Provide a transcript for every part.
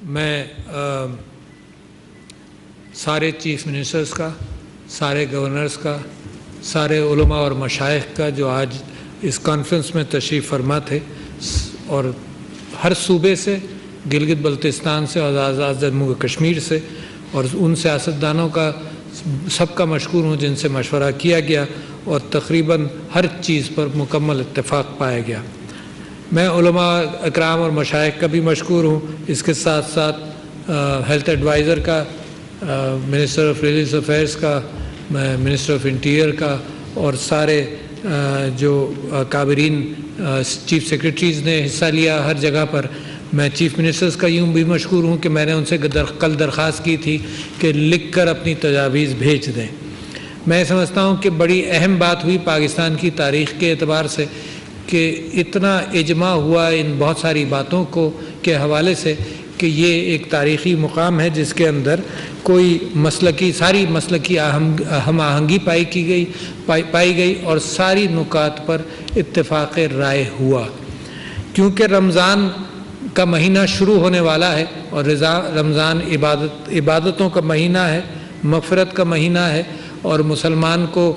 میں سارے chief ministers کا، سارے گورنرز کا، سارے علماء اور مشائخ کا جو آج اس کانفرنس میں تشریف فرما تھے اور ہر صوبے سے، گلگت بلتستان سے اور آزاد جموں کشمیر سے، اور ان سیاستدانوں کا سب کا مشکور ہوں جن سے مشورہ کیا گیا اور تقریباً ہر چیز پر مکمل اتفاق پایا گیا۔ میں علماء اکرام اور مشائخ کا بھی مشکور ہوں، اس کے ساتھ ساتھ ہیلتھ ایڈوائزر کا، منسٹر آف ریلیجس افیئرس کا، منسٹر آف انٹیریئر کا، اور سارے جو کابرین چیف سیکرٹریز نے حصہ لیا ہر جگہ پر۔ میں چیف منسٹرز کا یوں بھی مشکور ہوں کہ میں نے ان سے کل درخواست کی تھی کہ لکھ کر اپنی تجاویز بھیج دیں۔ میں سمجھتا ہوں کہ بڑی اہم بات ہوئی پاکستان کی تاریخ کے اعتبار سے کہ اتنا اجماع ہوا ان بہت ساری باتوں کو کے حوالے سے کہ یہ ایک تاریخی مقام ہے جس کے اندر کوئی ساری مسلکی ہم آہنگی پائی گئی اور ساری نکات پر اتفاق رائے ہوا۔ کیونکہ رمضان کا مہینہ شروع ہونے والا ہے اور رمضان عبادتوں کا مہینہ ہے، مغفرت کا مہینہ ہے، اور مسلمان کو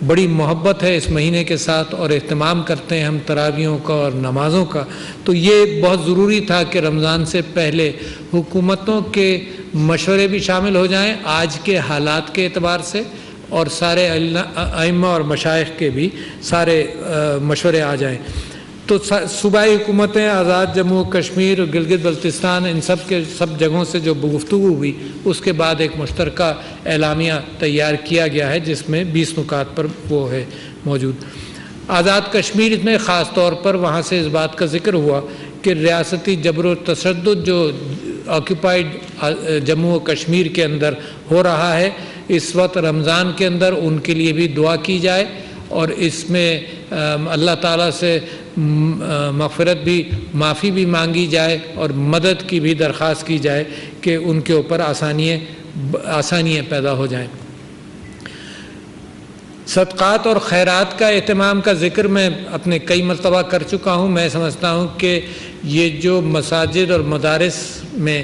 بڑی محبت ہے اس مہینے کے ساتھ اور اہتمام کرتے ہیں ہم تراویحوں کا اور نمازوں کا، تو یہ بہت ضروری تھا کہ رمضان سے پہلے حکومتوں کے مشورے بھی شامل ہو جائیں آج کے حالات کے اعتبار سے، اور سارے ائمہ اور مشائخ کے بھی سارے مشورے آ جائیں۔ تو صوبائی حکومتیں، آزاد جموں کشمیر اور گلگت بلتستان، ان سب جگہوں سے جو گفتگو ہوئی اس کے بعد ایک مشترکہ اعلامیہ تیار کیا گیا ہے جس میں 20 نکات پر وہ ہے موجود۔ آزاد کشمیر میں خاص طور پر وہاں سے اس بات کا ذکر ہوا کہ ریاستی جبر و تشدد جو آکوپائیڈ جموں و کشمیر کے اندر ہو رہا ہے اس وقت رمضان کے اندر، ان کے لیے بھی دعا کی جائے اور اس میں اللہ تعالیٰ سے مغفرت بھی، معافی بھی مانگی جائے اور مدد کی بھی درخواست کی جائے کہ ان کے اوپر آسانیاں پیدا ہو جائیں۔ صدقات اور خیرات کا اہتمام کا ذکر میں اپنے کئی مرتبہ کر چکا ہوں۔ میں سمجھتا ہوں کہ یہ جو مساجد اور مدارس میں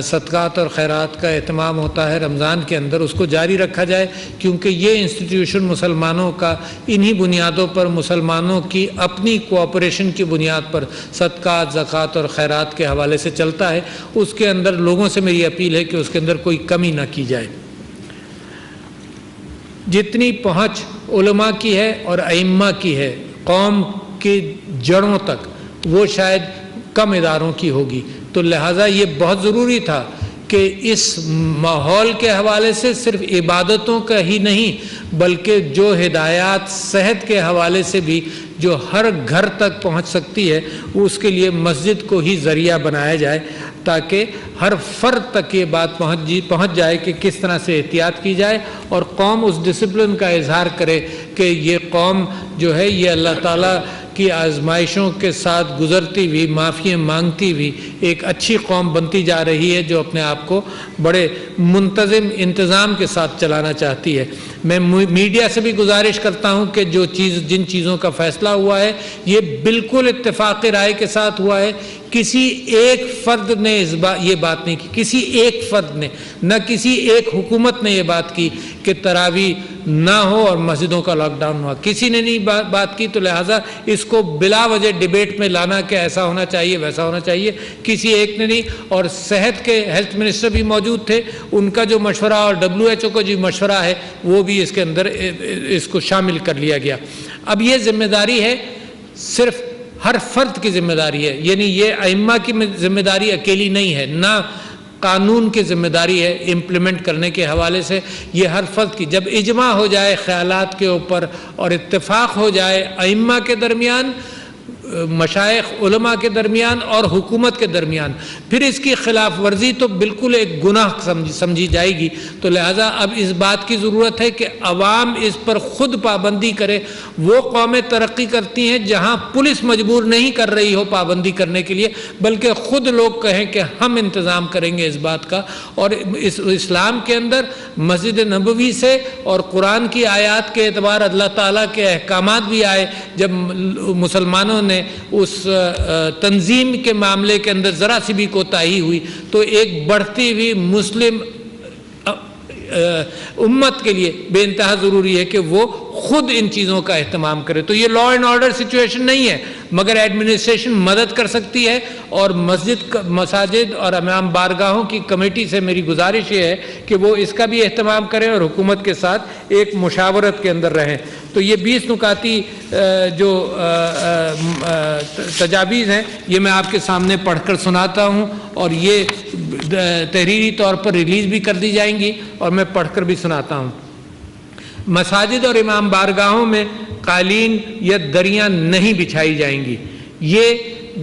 صدقات اور خیرات کا اہتمام ہوتا ہے رمضان کے اندر، اس کو جاری رکھا جائے، کیونکہ یہ انسٹیٹیوشن مسلمانوں کا انہی بنیادوں پر، مسلمانوں کی اپنی کوآپریشن کی بنیاد پر صدقات، زکوٰۃ اور خیرات کے حوالے سے چلتا ہے۔ اس کے اندر لوگوں سے میری اپیل ہے کہ اس کے اندر کوئی کمی نہ کی جائے۔ جتنی پہنچ علماء کی ہے اور ائمہ کی ہے قوم کی جڑوں تک، وہ شاید کم اداروں کی ہوگی، تو لہٰذا یہ بہت ضروری تھا کہ اس ماحول کے حوالے سے صرف عبادتوں کا ہی نہیں بلکہ جو ہدایات صحت کے حوالے سے بھی جو ہر گھر تک پہنچ سکتی ہے اس کے لیے مسجد کو ہی ذریعہ بنایا جائے، تاکہ ہر فرد تک یہ بات پہنچ جائے کہ کس طرح سے احتیاط کی جائے، اور قوم اس ڈسپلن کا اظہار کرے کہ یہ قوم جو ہے یہ اللہ تعالیٰ کی آزمائشوں کے ساتھ گزرتی ہوئی، معافی مانگتی ہوئی ایک اچھی قوم بنتی جا رہی ہے جو اپنے آپ کو بڑے منتظم انتظام کے ساتھ چلانا چاہتی ہے۔ میں میڈیا سے بھی گزارش کرتا ہوں کہ جن چیزوں کا فیصلہ ہوا ہے یہ بالکل اتفاق رائے کے ساتھ ہوا ہے۔ کسی ایک فرد نے یہ بات نہیں کی، کسی ایک فرد نے، نہ کسی ایک حکومت نے یہ بات کی کہ تراویح نہ ہو اور مسجدوں کا لاک ڈاؤن ہوا، کسی نے نہیں بات کی، تو لہٰذا اس کو بلا وجہ ڈیبیٹ میں لانا کہ ایسا ہونا چاہیے ویسا ہونا چاہیے، کسی ایک نے نہیں۔ اور صحت کے ہیلتھ منسٹر بھی موجود تھے، ان کا جو مشورہ اور WHO کا جو مشورہ ہے وہ بھی اس کے اندر اس کو شامل کر لیا گیا۔ اب یہ ذمہ داری ہے صرف ہر فرد کی ذمہ داری ہے، یعنی یہ ائمہ کی ذمہ داری اکیلی نہیں ہے، نہ قانون کی ذمہ داری ہے امپلیمنٹ کرنے کے حوالے سے، یہ ہر فرد کی۔ جب اجماع ہو جائے خیالات کے اوپر اور اتفاق ہو جائے ائمہ کے درمیان، مشائخ علماء کے درمیان اور حکومت کے درمیان، پھر اس کی خلاف ورزی تو بالکل ایک گناہ سمجھی جائے گی۔ تو لہٰذا اب اس بات کی ضرورت ہے کہ عوام اس پر خود پابندی کرے۔ وہ قومیں ترقی کرتی ہیں جہاں پولیس مجبور نہیں کر رہی ہو پابندی کرنے کے لیے، بلکہ خود لوگ کہیں کہ ہم انتظام کریں گے اس بات کا۔ اور اسلام کے اندر مسجد نبوی سے اور قرآن کی آیات کے اعتبار اللہ تعالیٰ کے احکامات بھی آئے جب مسلمانوں نے اس تنظیم کے معاملے کے اندر ذرا سی بھی کوتاہی ہوئی تو ایک بڑھتی ہوئی مسلم امت کے لیے بے انتہا ضروری ہے کہ وہ خود ان چیزوں کا اہتمام کرے. تو یہ لا اینڈ آرڈر سچویشن نہیں ہے، مگر ایڈمنسٹریشن مدد کر سکتی ہے. اور مساجد اور امام بارگاہوں کی کمیٹی سے میری گزارش یہ ہے کہ وہ اس کا بھی اہتمام کریں اور حکومت کے ساتھ ایک مشاورت کے اندر رہیں. تو یہ 20 نکاتی جو تجاویز ہیں یہ میں آپ کے سامنے پڑھ کر سناتا ہوں، اور یہ تحریری طور پر ریلیز بھی کر دی جائیں گی اور میں پڑھ کر بھی سناتا ہوں. مساجد اور امام بارگاہوں میں قالین یا دریاں نہیں بچھائی جائیں گی. یہ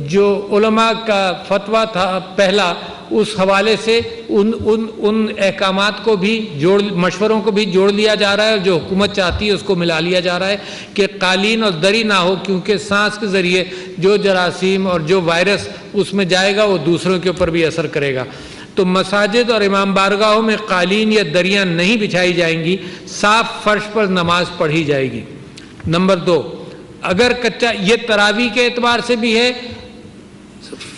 جو علماء کا فتویٰ تھا پہلا، اس حوالے سے ان احکامات کو بھی مشوروں کو بھی جوڑ لیا جا رہا ہے، اور جو حکومت چاہتی ہے اس کو ملا لیا جا رہا ہے کہ قالین اور دری نہ ہو، کیونکہ سانس کے ذریعے جو جراثیم اور جو وائرس اس میں جائے گا وہ دوسروں کے اوپر بھی اثر کرے گا. تو مساجد اور امام بارگاہوں میں قالین یا دریاں نہیں بچھائی جائیں گی، صاف فرش پر نماز پڑھی جائے گی. نمبر 2، اگر کچا، یہ تراویح کے اعتبار سے بھی ہے،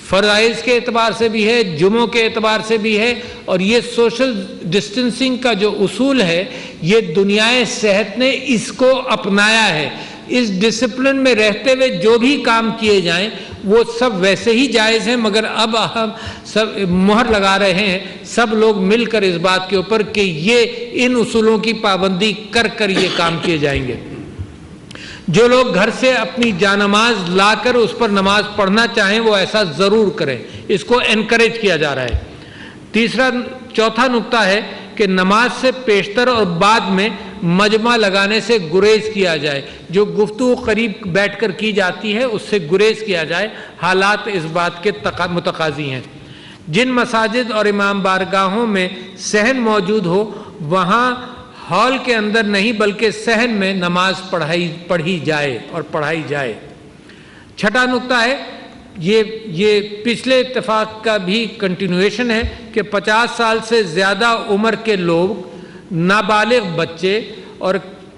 فرائض کے اعتبار سے بھی ہے، جمعوں کے اعتبار سے بھی ہے، اور یہ سوشل ڈسٹنسنگ کا جو اصول ہے یہ دنیائے صحت نے اس کو اپنایا ہے. اس ڈسپلن میں رہتے ہوئے جو بھی کام کیے جائیں وہ سب ویسے ہی جائز ہیں، مگر اب ہم سب مہر لگا رہے ہیں سب لوگ مل کر اس بات کے اوپر کہ یہ ان اصولوں کی پابندی کر کر یہ کام کیے جائیں گے. جو لوگ گھر سے اپنی جانماز لا کر اس پر نماز پڑھنا چاہیں وہ ایسا ضرور کریں، اس کو انکریج کیا جا رہا ہے. چوتھا نقطہ ہے کہ نماز سے پیشتر اور بعد میں مجمع لگانے سے گریز کیا جائے. جو گفتگو قریب بیٹھ کر کی جاتی ہے اس سے گریز کیا جائے، حالات اس بات کے متقاضی ہیں. جن مساجد اور امام بارگاہوں میں صحن موجود ہو وہاں ہال کے اندر نہیں بلکہ صحن میں نماز پڑھی جائے اور پڑھائی جائے. چھٹا نقطہ ہے، یہ پچھلے اتفاق کا بھی کنٹینویشن ہے کہ 50 سال سے زیادہ عمر کے لوگ، نابالغ بچے اور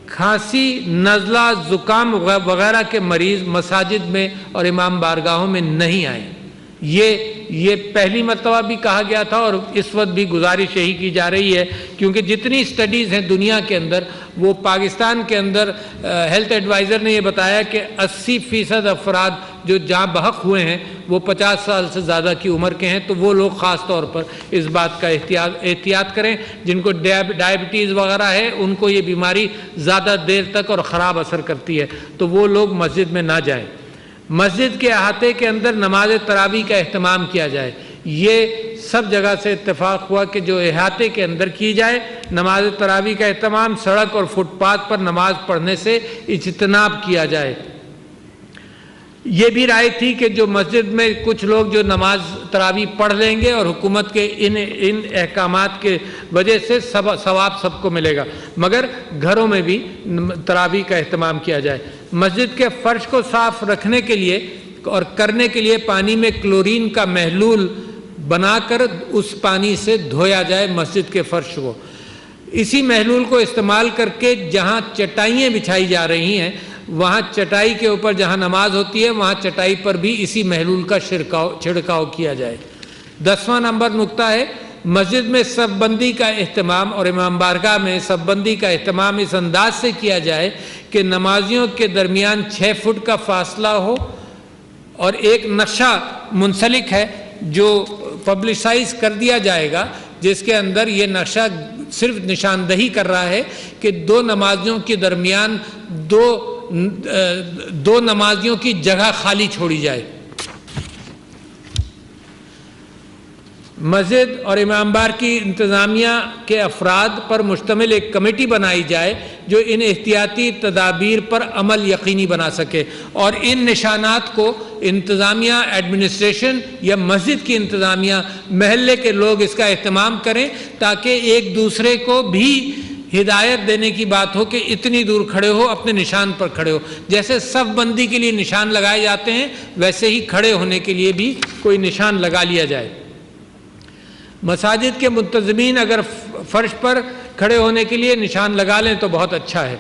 کھانسی، نزلہ، زکام وغیرہ کے مریض مساجد میں اور امام بارگاہوں میں نہیں آئیں. یہ پہلی مرتبہ بھی کہا گیا تھا اور اس وقت بھی گزارش یہی کی جا رہی ہے، کیونکہ جتنی سٹڈیز ہیں دنیا کے اندر، وہ پاکستان کے اندر ہیلتھ ایڈوائزر نے یہ بتایا کہ 80% افراد جو جاں بحق ہوئے ہیں وہ 50 سال سے زیادہ کی عمر کے ہیں. تو وہ لوگ خاص طور پر اس بات کا احتیاط کریں. جن کو ڈائبٹیز وغیرہ ہے ان کو یہ بیماری زیادہ دیر تک اور خراب اثر کرتی ہے، تو وہ لوگ مسجد میں نہ جائیں. مسجد کے احاطے کے اندر نماز تراویح کا اہتمام کیا جائے. یہ سب جگہ سے اتفاق ہوا کہ جو احاطے کے اندر کی جائے. نماز تراویح کا اہتمام سڑک اور فٹ پاتھ پر نماز پڑھنے سے اجتناب کیا جائے. یہ بھی رائے تھی کہ جو مسجد میں کچھ لوگ جو نماز تراویح پڑھ لیں گے اور حکومت کے ان احکامات کے وجہ سے ثواب سب کو ملے گا، مگر گھروں میں بھی تراویح کا اہتمام کیا جائے. مسجد کے فرش کو صاف رکھنے کے لیے اور کرنے کے لیے پانی میں کلورین کا محلول بنا کر اس پانی سے دھویا جائے مسجد کے فرش کو. اسی محلول کو استعمال کر کے جہاں چٹائیاں بچھائی جا رہی ہیں وہاں چٹائی کے اوپر جہاں نماز ہوتی ہے وہاں چٹائی پر بھی اسی محلول کا چھڑکاؤ کیا جائے. 10واں نمبر نقطہ ہے، مسجد میں صف بندی کا اہتمام اور امام بارگاہ میں صف بندی کا اہتمام اس انداز سے کیا جائے کہ نمازیوں کے درمیان 6 فٹ کا فاصلہ ہو. اور ایک نقشہ منسلک ہے جو پبلسائز کر دیا جائے گا، جس کے اندر یہ نقشہ صرف نشاندہی کر رہا ہے کہ دو نمازیوں کے درمیان دو نمازیوں کی جگہ خالی چھوڑی جائے. مسجد اور امام بار کی انتظامیہ کے افراد پر مشتمل ایک کمیٹی بنائی جائے جو ان احتیاطی تدابیر پر عمل یقینی بنا سکے، اور ان نشانات کو انتظامیہ، ایڈمنسٹریشن یا مسجد کی انتظامیہ، محلے کے لوگ اس کا اہتمام کریں تاکہ ایک دوسرے کو بھی ہدایت دینے کی بات ہو کہ اتنی دور کھڑے ہو، اپنے نشان پر کھڑے ہو. جیسے صف بندی کے لیے نشان لگائے جاتے ہیں ویسے ہی کھڑے ہونے کے لیے بھی کوئی نشان لگا لیا جائے. مساجد کے منتظمین اگر فرش پر کھڑے ہونے کے لیے نشان لگا لیں تو بہت اچھا ہے.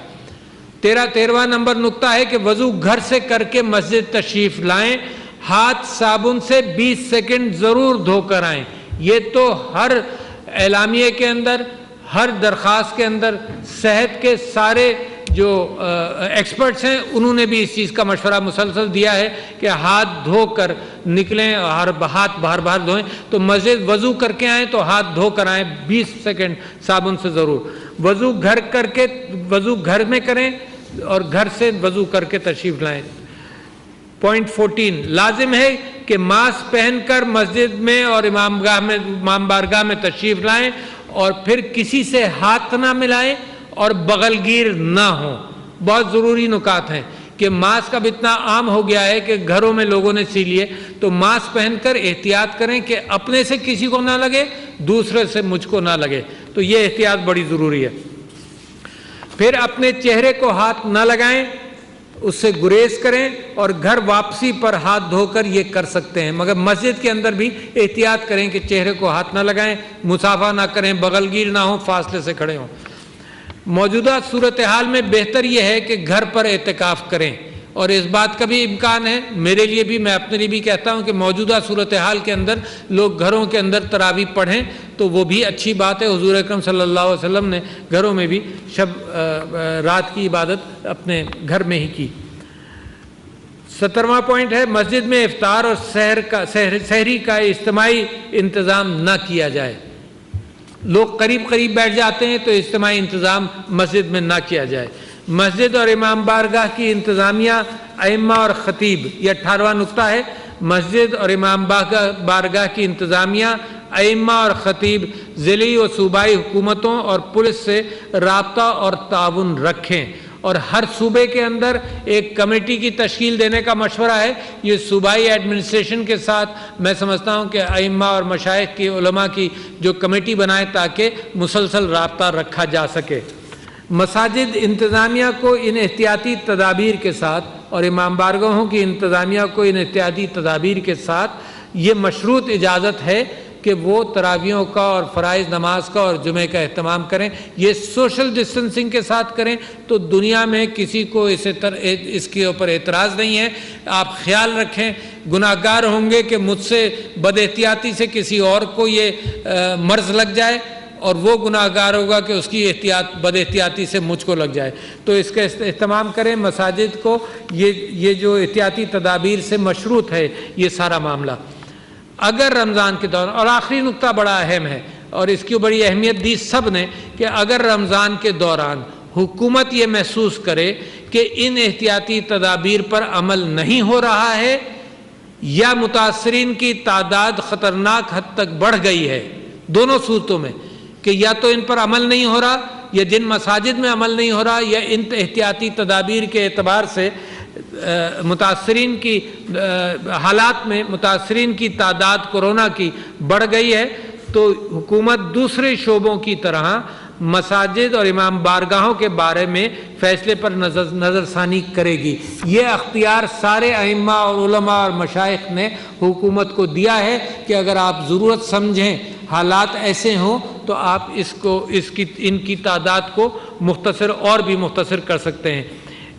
13واں نمبر نقطہ ہے کہ وضو گھر سے کر کے مسجد تشریف لائیں، ہاتھ صابن سے 20 سیکنڈ ضرور دھو کر آئیں۔ یہ تو ہر اعلامیے کے اندر، ہر درخواست کے اندر صحت کے سارے جو ایکسپرٹس ہیں انہوں نے بھی اس چیز کا مشورہ مسلسل دیا ہے کہ ہاتھ دھو کر نکلیں، اور ہاتھ بار بار دھوئیں۔ تو مسجد وضو کر کے آئیں تو ہاتھ دھو کر آئیں 20 سیکنڈ صابن سے ضرور۔ وضو گھر میں کریں اور گھر سے وضو کر کے تشریف لائیں۔ پوائنٹ 14، لازم ہے کہ ماسک پہن کر مسجد میں اور امام بارگاہ میں تشریف لائیں اور پھر کسی سے ہاتھ نہ ملائیں اور بغل گیر نہ ہوں۔ بہت ضروری نکات ہیں کہ ماسک اب اتنا عام ہو گیا ہے کہ گھروں میں لوگوں نے سی لیے، تو ماسک پہن کر احتیاط کریں کہ اپنے سے کسی کو نہ لگے، دوسرے سے مجھ کو نہ لگے، تو یہ احتیاط بڑی ضروری ہے۔ پھر اپنے چہرے کو ہاتھ نہ لگائیں، اس سے گریز کریں، اور گھر واپسی پر ہاتھ دھو کر یہ کر سکتے ہیں، مگر مسجد کے اندر بھی احتیاط کریں کہ چہرے کو ہاتھ نہ لگائیں، مصافحہ نہ کریں، بغل گیر نہ ہوں، فاصلے سے کھڑے ہوں۔ موجودہ صورتحال میں بہتر یہ ہے کہ گھر پر اعتکاف کریں، اور اس بات کا بھی امکان ہے، میرے لیے بھی، میں اپنے لیے بھی کہتا ہوں کہ موجودہ صورتحال کے اندر لوگ گھروں کے اندر تراویح پڑھیں تو وہ بھی اچھی بات ہے۔ حضور اکرم صلی اللہ علیہ وسلم نے گھروں میں بھی رات کی عبادت اپنے گھر میں ہی کی۔ 17واں پوائنٹ ہے، مسجد میں افطار اور سحری کا اجتماعی انتظام نہ کیا جائے۔ لوگ قریب بیٹھ جاتے ہیں تو اجتماعی انتظام مسجد میں نہ کیا جائے۔ مسجد اور امام بارگاہ کی انتظامیہ، ائمہ اور خطیب، یہ 18واں نقطہ ہے، مسجد اور امام بارگاہ کی انتظامیہ، ائمہ اور خطیب ضلعی و صوبائی حکومتوں اور پولیس سے رابطہ اور تعاون رکھیں، اور ہر صوبے کے اندر ایک کمیٹی کی تشکیل دینے کا مشورہ ہے۔ یہ صوبائی ایڈمنسٹریشن کے ساتھ میں سمجھتا ہوں کہ ائمہ اور مشائخ کی، علماء کی جو کمیٹی بنائے تاکہ مسلسل رابطہ رکھا جا سکے۔ مساجد انتظامیہ کو ان احتیاطی تدابیر کے ساتھ، اور امام بارگاہوں کی انتظامیہ کو ان احتیاطی تدابیر کے ساتھ یہ مشروط اجازت ہے کہ وہ تراویحوں کا اور فرائض نماز کا اور جمعے کا اہتمام کریں۔ یہ سوشل ڈسٹنسنگ کے ساتھ کریں تو دنیا میں کسی کو اس کے اوپر اعتراض نہیں ہے۔ آپ خیال رکھیں، گناہگار ہوں گے کہ مجھ سے بد احتیاطی سے کسی اور کو یہ مرض لگ جائے، اور وہ گناہگار ہوگا کہ اس کی بد احتیاطی سے مجھ کو لگ جائے، تو اس کا اہتمام کریں۔ مساجد کو یہ جو احتیاطی تدابیر سے مشروط ہے یہ سارا معاملہ۔ اگر رمضان کے دوران، اور آخری نقطہ بڑا اہم ہے اور اس کی بڑی اہمیت دی سب نے، کہ اگر رمضان کے دوران حکومت یہ محسوس کرے کہ ان احتیاطی تدابیر پر عمل نہیں ہو رہا ہے یا متاثرین کی تعداد خطرناک حد تک بڑھ گئی ہے، دونوں صورتوں میں، کہ یا تو ان پر عمل نہیں ہو رہا، یا جن مساجد میں عمل نہیں ہو رہا، یا ان احتیاطی تدابیر کے اعتبار سے متاثرین کی حالات میں متاثرین کی تعداد کورونا کی بڑھ گئی ہے، تو حکومت دوسرے شعبوں کی طرح مساجد اور امام بارگاہوں کے بارے میں فیصلے پر نظر ثانی کرے گی۔ یہ اختیار سارے ائمہ اور علماء اور مشائخ نے حکومت کو دیا ہے کہ اگر آپ ضرورت سمجھیں، حالات ایسے ہوں تو آپ ان کی تعداد کو مختصر اور بھی مختصر کر سکتے ہیں۔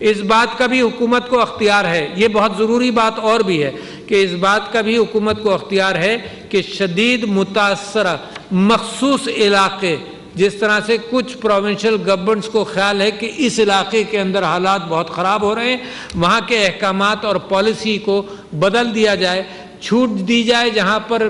اس بات کا بھی حکومت کو اختیار ہے، یہ بہت ضروری بات اور بھی ہے کہ اس بات کا بھی حکومت کو اختیار ہے کہ شدید متاثرہ مخصوص علاقے، جس طرح سے کچھ پروونشل گورنمنٹس کو خیال ہے کہ اس علاقے کے اندر حالات بہت خراب ہو رہے ہیں، وہاں کے احکامات اور پالیسی کو بدل دیا جائے، چھوٹ دی جائے جہاں پر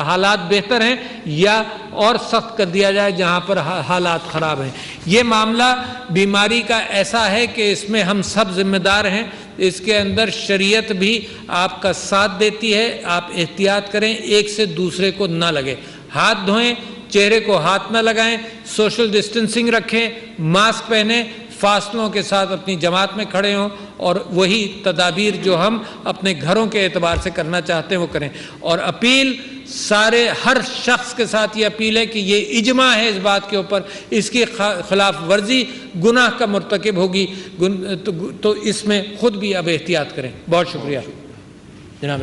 حالات بہتر ہیں، یا اور سخت کر دیا جائے جہاں پر حالات خراب ہیں۔ یہ معاملہ بیماری کا ایسا ہے کہ اس میں ہم سب ذمہ دار ہیں، اس کے اندر شریعت بھی آپ کا ساتھ دیتی ہے۔ آپ احتیاط کریں، ایک سے دوسرے کو نہ لگے، ہاتھ دھوئیں، چہرے کو ہاتھ نہ لگائیں، سوشل ڈسٹنسنگ رکھیں، ماسک پہنیں، فاصلوں کے ساتھ اپنی جماعت میں کھڑے ہوں، اور وہی تدابیر جو ہم اپنے گھروں کے اعتبار سے کرنا چاہتے ہیں وہ کریں۔ اور اپیل ہر شخص کے ساتھ یہ اپیل ہے کہ یہ اجماع ہے اس بات کے اوپر، اس کی خلاف ورزی گناہ کا مرتکب ہوگی، تو اس میں خود بھی اب احتیاط کریں۔ بہت شکریہ جناب۔